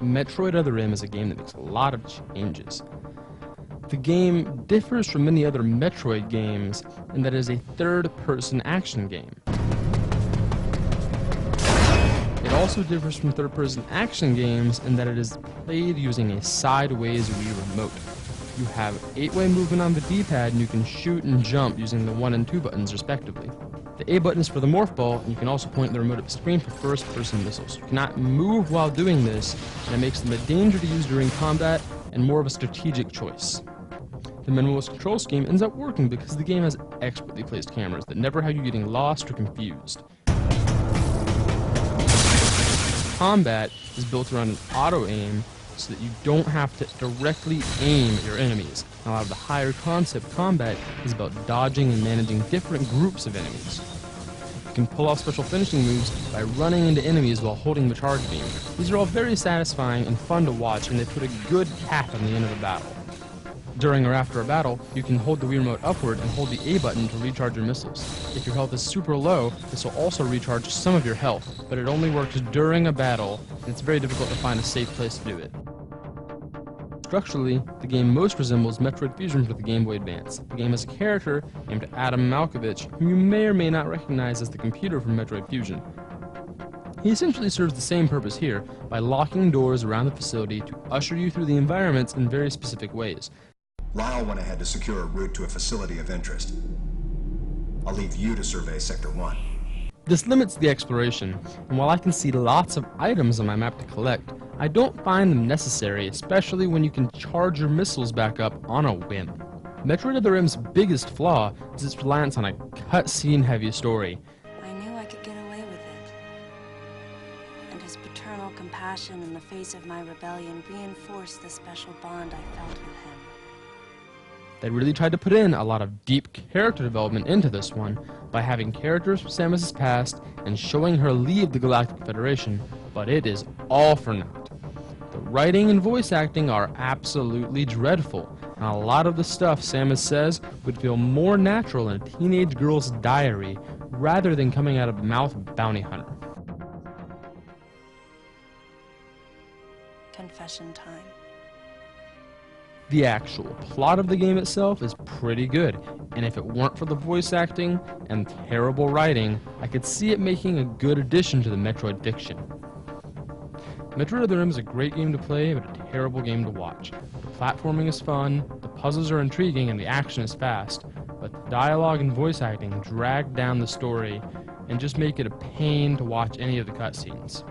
Metroid Other M is a game that makes a lot of changes. The game differs from many other Metroid games in that it is a third-person action game. It also differs from third-person action games in that it is played using a sideways Wii remote. You have 8-way movement on the D-pad, and you can shoot and jump using the 1 and 2 buttons respectively. The A button is for the morph ball, and you can also point the remote at the screen for first-person missiles. You cannot move while doing this, and it makes them a danger to use during combat and more of a strategic choice. The minimalist control scheme ends up working because the game has expertly placed cameras that never have you getting lost or confused. Combat is built around an auto-aim so that you don't have to directly aim at your enemies. A lot of the higher concept combat is about dodging and managing different groups of enemies. You can pull off special finishing moves by running into enemies while holding the charge beam. These are all very satisfying and fun to watch, and they put a good cap on the end of a battle. During or after a battle, you can hold the Wii remote upward and hold the A button to recharge your missiles. If your health is super low, this will also recharge some of your health, but it only works during a battle, and it's very difficult to find a safe place to do it. Structurally, the game most resembles Metroid Fusion for the Game Boy Advance. The game has a character named Adam Malkovich, whom you may or may not recognize as the computer from Metroid Fusion. He essentially serves the same purpose here by locking doors around the facility to usher you through the environments in very specific ways. Lyle went ahead to secure a route to a facility of interest. I'll leave you to survey Sector 1. This limits the exploration, and while I can see lots of items on my map to collect, I don't find them necessary, especially when you can charge your missiles back up on a whim. Metroid Other M's biggest flaw is its reliance on a cutscene-heavy story. I knew I could get away with it. And his paternal compassion in the face of my rebellion reinforced the special bond I felt with him. They really tried to put in a lot of deep character development into this one by having characters from Samus's past and showing her leave the Galactic Federation, but it is all for naught. The writing and voice acting are absolutely dreadful, and a lot of the stuff Samus says would feel more natural in a teenage girl's diary rather than coming out of the mouth of a bounty hunter. Confession time. The actual plot of the game itself is pretty good, and if it weren't for the voice acting and terrible writing, I could see it making a good addition to the Metroid fiction. Metroid Other M is a great game to play, but a terrible game to watch. The platforming is fun, the puzzles are intriguing, and the action is fast, but the dialogue and voice acting drag down the story and just make it a pain to watch any of the cutscenes.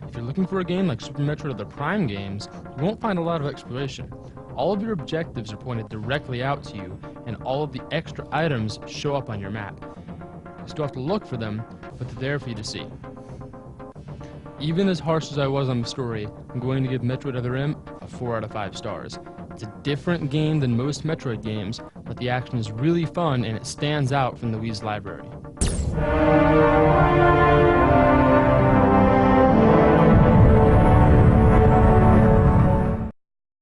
If you're looking for a game like Super Metroid Other Prime games, you won't find a lot of exploration. All of your objectives are pointed directly out to you, and all of the extra items show up on your map. You still have to look for them, but they're there for you to see. Even as harsh as I was on the story, I'm going to give Metroid Other M a 4 out of 5 stars. It's a different game than most Metroid games, but the action is really fun and it stands out from the Wii's library.